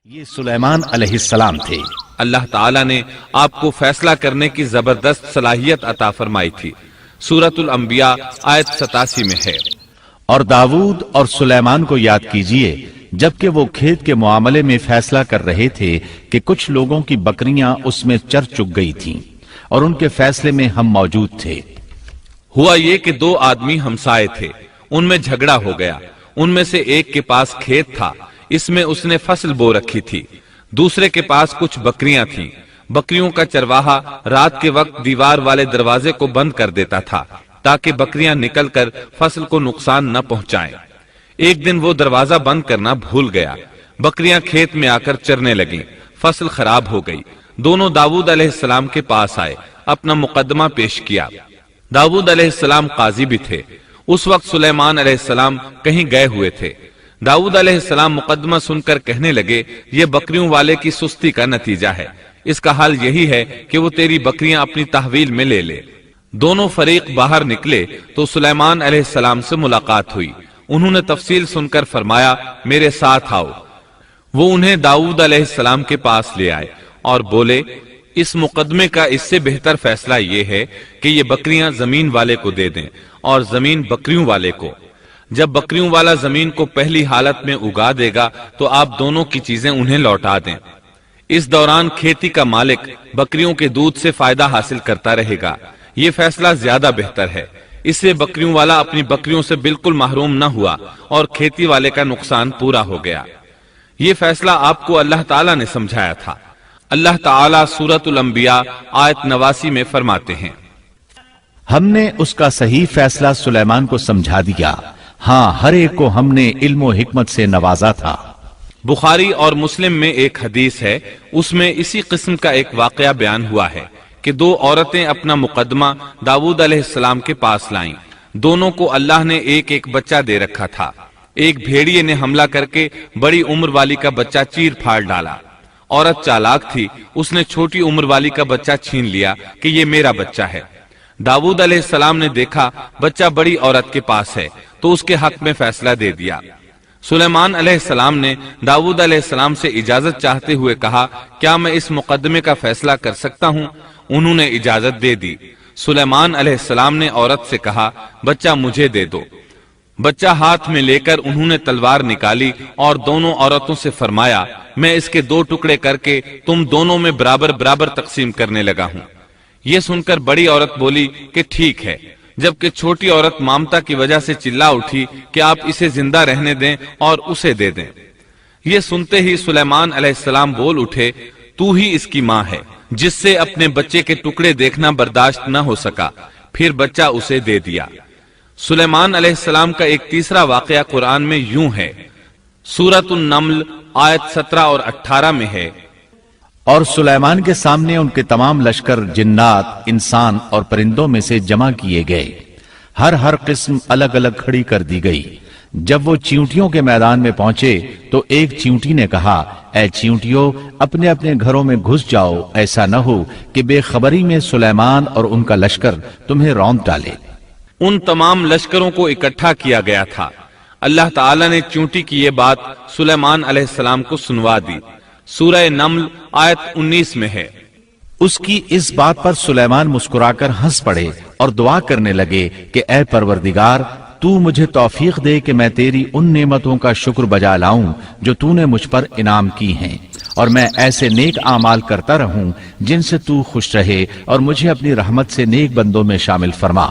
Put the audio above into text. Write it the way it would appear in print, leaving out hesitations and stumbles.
یہ سلیمان علیہ السلام تھے۔ اللہ تعالیٰ نے آپ کو فیصلہ کرنے کی زبردست صلاحیت عطا فرمائی تھی۔ سورۃ الانبیاء آیت 87 میں ہے۔ اور داؤد اور سلیمان کو یاد کیجئے جبکہ وہ کھیت کے معاملے میں فیصلہ کر رہے تھے کہ کچھ لوگوں کی بکریاں اس میں چر چگ گئی تھیں اور ان کے فیصلے میں ہم موجود تھے۔ ہوا یہ کہ دو آدمی ہمسائے تھے، ان میں جھگڑا ہو گیا۔ ان میں سے ایک کے پاس کھیت تھا، اس میں اس نے فصل بو رکھی تھی، دوسرے کے پاس کچھ بکریاں تھیں۔ بکریوں کا چرواہا رات کے وقت دیوار والے دروازے کو بند کر دیتا تھا تاکہ بکریاں نکل کر فصل کو نقصان نہ پہنچائیں۔ ایک دن وہ دروازہ بند کرنا بھول گیا، بکریاں کھیت میں آ کر چرنے لگیں، فصل خراب ہو گئی۔ دونوں داؤد علیہ السلام کے پاس آئے، اپنا مقدمہ پیش کیا۔ داؤد علیہ السلام قاضی بھی تھے۔ اس وقت سلیمان علیہ السلام کہیں گئے ہوئے تھے۔ داؤد علیہ السلام مقدمہ سن کر کہنے لگے، یہ بکریوں والے کی سستی کا نتیجہ ہے، اس کا حل یہی ہے کہ وہ تیری بکریاں اپنی تحویل میں لے لے۔ دونوں فریق باہر نکلے تو سلیمان علیہ السلام سے ملاقات ہوئی۔ انہوں نے تفصیل سن کر فرمایا، میرے ساتھ آؤ۔ وہ انہیں داؤد علیہ السلام کے پاس لے آئے اور بولے، اس مقدمے کا اس سے بہتر فیصلہ یہ ہے کہ یہ بکریاں زمین والے کو دے دیں اور زمین بکریوں والے کو۔ جب بکریوں والا زمین کو پہلی حالت میں اگا دے گا تو آپ دونوں کی چیزیں انہیں لوٹا دیں۔ اس دوران کھیتی کا مالک بکریوں کے دودھ سے فائدہ حاصل کرتا رہے گا۔ یہ فیصلہ زیادہ بہتر ہے۔ اس سے بکریوں والا اپنی بکریوں سے بالکل محروم نہ ہوا اور کھیتی والے کا نقصان پورا ہو گیا۔ یہ فیصلہ آپ کو اللہ تعالیٰ نے سمجھایا تھا۔ اللہ تعالیٰ سورۃ الانبیاء آیت 89 میں فرماتے ہیں، ہم نے اس کا صحیح فیصلہ سلیمان کو سمجھا دیا، ہاں ہر ایک کو ہم نے علم و حکمت سے نوازا تھا۔ بخاری اور مسلم میں ایک حدیث ہے، اس میں اسی قسم کا ایک واقعہ بیان ہوا ہے کہ دو عورتیں اپنا مقدمہ داؤد علیہ السلام کے پاس لائیں۔ دونوں کو اللہ نے ایک ایک بچہ دے رکھا تھا۔ ایک بھیڑیے نے حملہ کر کے بڑی عمر والی کا بچہ چیر پھاڑ ڈالا۔ عورت چالاک تھی، اس نے چھوٹی عمر والی کا بچہ چھین لیا کہ یہ میرا بچہ ہے۔ داؤد علیہ السلام نے دیکھا بچہ بڑی عورت کے پاس ہے تو اس کے حق میں فیصلہ دے دیا۔ سلیمان علیہ السلام نے داؤد علیہ السلام سے اجازت چاہتے ہوئے کہا، کیا میں اس مقدمے کا فیصلہ کر سکتا ہوں؟ انہوں نے اجازت دے دی۔ سلیمان علیہ السلام نے عورت سے کہا، بچہ مجھے دے دو۔ بچہ ہاتھ میں لے کر انہوں نے تلوار نکالی اور دونوں عورتوں سے فرمایا، میں اس کے 2 ٹکڑے کر کے تم دونوں میں برابر برابر تقسیم کرنے لگا ہوں۔ یہ سن کر بڑی عورت بولی کہ ٹھیک ہے، جبکہ چھوٹی عورت مامتا کی وجہ سے چلا اٹھی کہ آپ اسے زندہ رہنے دیں اور اسے دے دیں۔ یہ سنتے ہی سلیمان علیہ السلام بول اٹھے، تو ہی اس کی ماں ہے، جس سے اپنے بچے کے ٹکڑے دیکھنا برداشت نہ ہو سکا، پھر بچہ اسے دے دیا۔ سلیمان علیہ السلام کا ایک تیسرا واقعہ قرآن میں یوں ہے، سورۃ النمل آیت 17 اور 18 میں ہے، اور سلیمان کے سامنے ان کے تمام لشکر جنات، انسان اور پرندوں میں سے جمع کیے گئے، ہر قسم الگ الگ کھڑی کر دی گئی۔ جب وہ چیونٹیوں کے میدان میں پہنچے تو ایک چیونٹی نے کہا، اے چیونٹیوں، اپنے اپنے گھروں میں گھس جاؤ، ایسا نہ ہو کہ بے خبری میں سلیمان اور ان کا لشکر تمہیں روند ڈالے۔ ان تمام لشکروں کو اکٹھا کیا گیا تھا۔ اللہ تعالیٰ نے چیونٹی کی یہ بات سلیمان علیہ السلام کو سنوا دی۔ سورہ نمل آیت 19 میں ہے، اس کی اس بات پر سلیمان مسکرا کر ہنس پڑے اور دعا کرنے لگے کہ اے پروردگار، تو مجھے توفیق دے کہ میں تیری ان نعمتوں کا شکر بجا لاؤں جو تو نے مجھ پر انعام کی ہیں، اور میں ایسے نیک اعمال کرتا رہوں جن سے تو خوش رہے، اور مجھے اپنی رحمت سے نیک بندوں میں شامل فرما۔